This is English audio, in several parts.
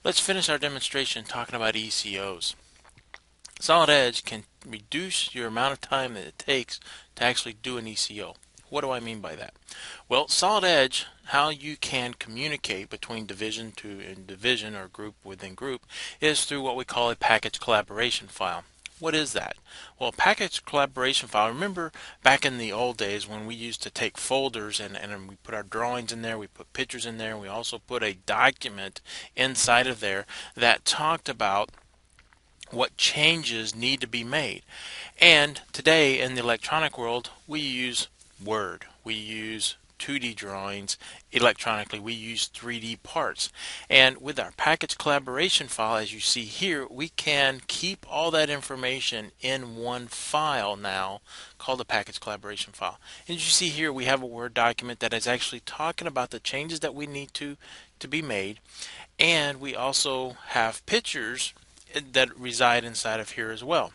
Let's finish our demonstration talking about ECOs. Solid Edge can reduce your amount of time that it takes to actually do an ECO. What do I mean by that? Well, Solid Edge, how you can communicate between division to division or group within group is through what we call a package collaboration file. What is that? Well, a package collaboration file, remember back in the old days when we used to take folders and we put our drawings in there, we put pictures in there, and we also put a document inside of there that talked about what changes need to be made. And today in the electronic world, we use Word. We use 2D drawings electronically. We use 3D parts. And with our package collaboration file, as you see here, we can keep all that information in one file now called the package collaboration file. And as you see here, we have a Word document that is actually talking about the changes that we need to be made. And we also have pictures that reside inside of here as well.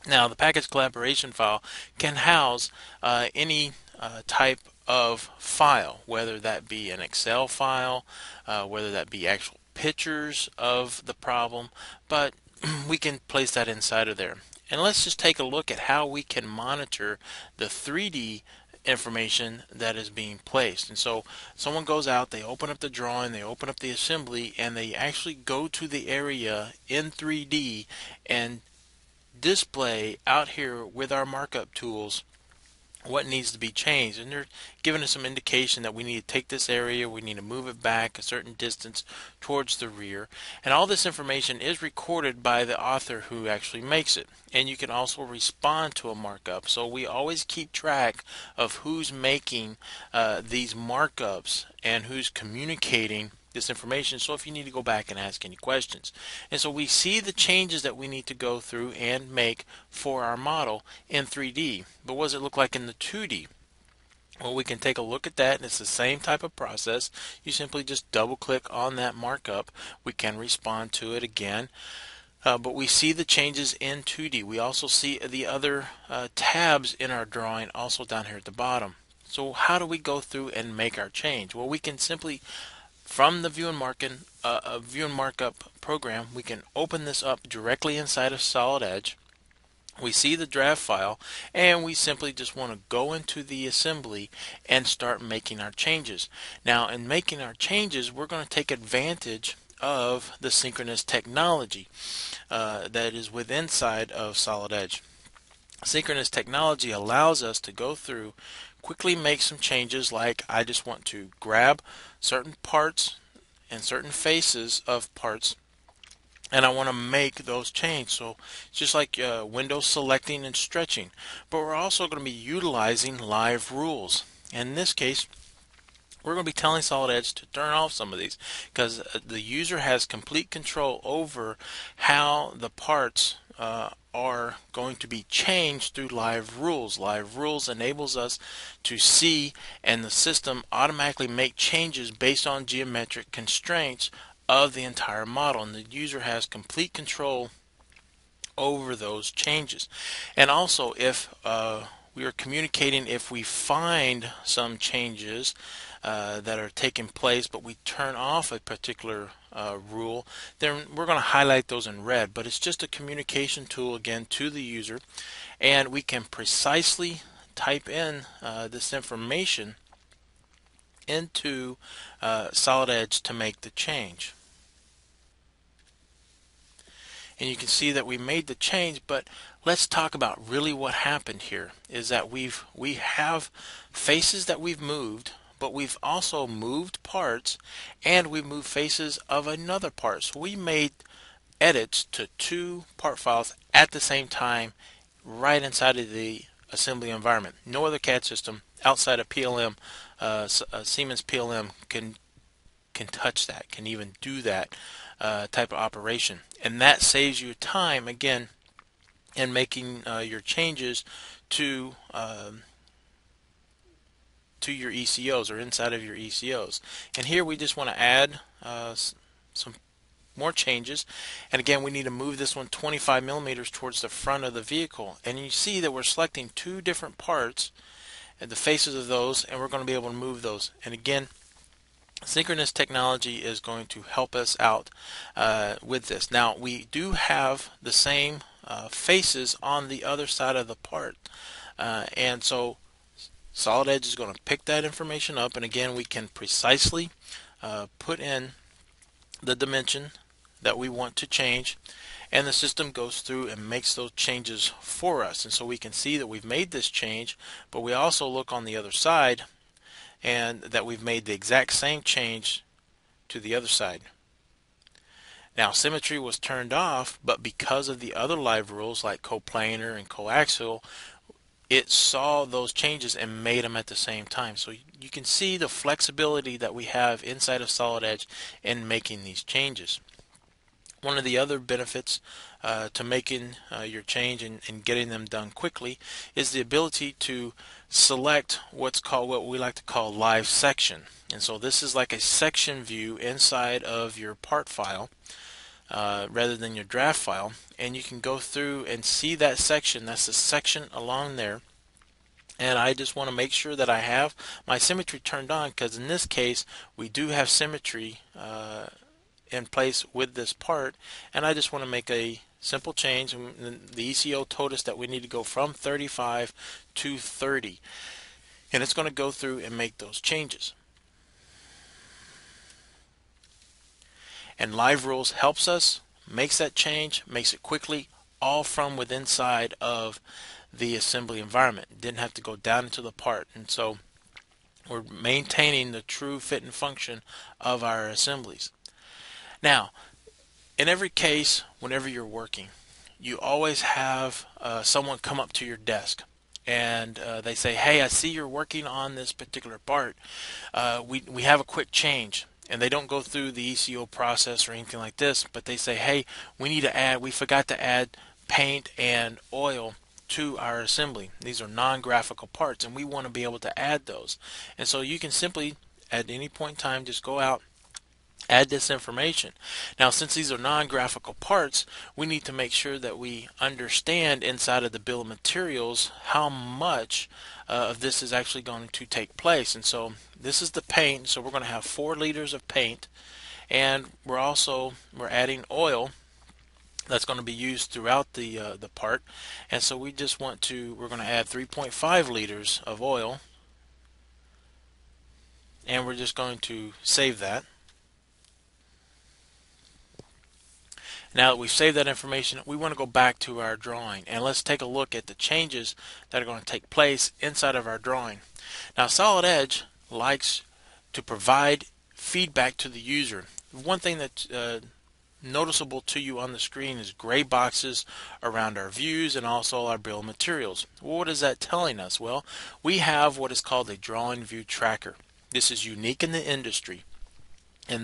Now, the package collaboration file can house any type of file, whether that be an Excel file, whether that be actual pictures of the problem, but we can place that inside of there. And let's just take a look at how we can monitor the 3D information that is being placed. And so someone goes out, they open up the drawing, they open up the assembly, and they actually go to the area in 3D and display out here with our markup tools what needs to be changed. And they're giving us some indication that we need to take this area, we need to move it back a certain distance towards the rear, and all this information is recorded by the author who actually makes it. And you can also respond to a markup, so we always keep track of who's making these markups and who's communicating this information, so if you need to go back and ask any questions. And so we see the changes that we need to go through and make for our model in 3D. But what does it look like in the 2D? Well, we can take a look at that, and it's the same type of process. You simply just double click on that markup. We can respond to it again. But we see the changes in 2D. We also see the other tabs in our drawing also down here at the bottom. So how do we go through and make our change? Well, we can simply, from the view and markup program, we can open this up directly inside of Solid Edge. We see the draft file, and we simply just want to go into the assembly and start making our changes. Now, in making our changes, we're going to take advantage of the synchronous technology that is within inside of Solid Edge. Synchronous technology allows us to go through, quickly make some changes, like I just want to grab certain parts and certain faces of parts, and I want to make those change. So it's just like window selecting and stretching, but we're also going to be utilizing live rules. And in this case, we're going to be telling Solid Edge to turn off some of these, because the user has complete control over how the parts are going to be changed through live rules. Live rules enables us to see and the system automatically make changes based on geometric constraints of the entire model, and the user has complete control over those changes. And also, if we are communicating, if we find some changes that are taking place, but we turn off a particular rule, then we're going to highlight those in red. But it's just a communication tool, again, to the user, and we can precisely type in this information into Solid Edge to make the change. And you can see that we made the change, but let's talk about really what happened here. Is that we have faces that we've moved, but we've also moved parts, and we've moved faces of another part. So we made edits to two part files at the same time right inside of the assembly environment. No other CAD system outside of PLM, Siemens PLM, can touch that, can even do that type of operation. And that saves you time, again, in making your changes to your ECOs, or inside of your ECOs. And here we just want to add some more changes, and again we need to move this one 25 millimeters towards the front of the vehicle. And you see that we're selecting two different parts and the faces of those, and we're going to be able to move those. And again, Synchronous technology is going to help us out with this. Now, we do have the same faces on the other side of the part, and so Solid Edge is going to pick that information up, and again, we can precisely put in the dimension that we want to change, and the system goes through and makes those changes for us. And so we can see that we've made this change, but we also look on the other side and that we've made the exact same change to the other side. Now, symmetry was turned off, but because of the other live rules like coplanar and coaxial, it saw those changes and made them at the same time. So you can see the flexibility that we have inside of Solid Edge in making these changes. One of the other benefits to making your change and getting them done quickly is the ability to select what we like to call live section. And so this is like a section view inside of your part file rather than your draft file, and you can go through and see that section. That's the section along there. And I just want to make sure that I have my symmetry turned on, because in this case we do have symmetry in place with this part, and I just want to make a simple change. The ECO told us that we need to go from 35 to 30, and it's going to go through and make those changes. And Live Rules helps us, makes that change, makes it quickly, all from within inside of the assembly environment. Didn't have to go down into the part, and so we're maintaining the true fit and function of our assemblies. Now, in every case, whenever you're working, you always have someone come up to your desk and they say, hey, I see you're working on this particular part. We have a quick change. And they don't go through the ECO process or anything like this, but they say, hey, we forgot to add paint and oil to our assembly. These are non-graphical parts, and we want to be able to add those. And so you can simply, at any point in time, just go out, add this information. Now, since these are non-graphical parts, we need to make sure that we understand inside of the bill of materials how much of this is actually going to take place. And so this is the paint, so we're going to have 4 liters of paint, and we're adding oil that's going to be used throughout the part. And so we're going to add 3.5 liters of oil, and we're just going to save that. Now that we've saved that information, we want to go back to our drawing, and let's take a look at the changes that are going to take place inside of our drawing. Now, Solid Edge likes to provide feedback to the user. One thing that's noticeable to you on the screen is gray boxes around our views and also our bill of materials. Well, what is that telling us? Well, we have what is called a drawing view tracker. This is unique in the industry.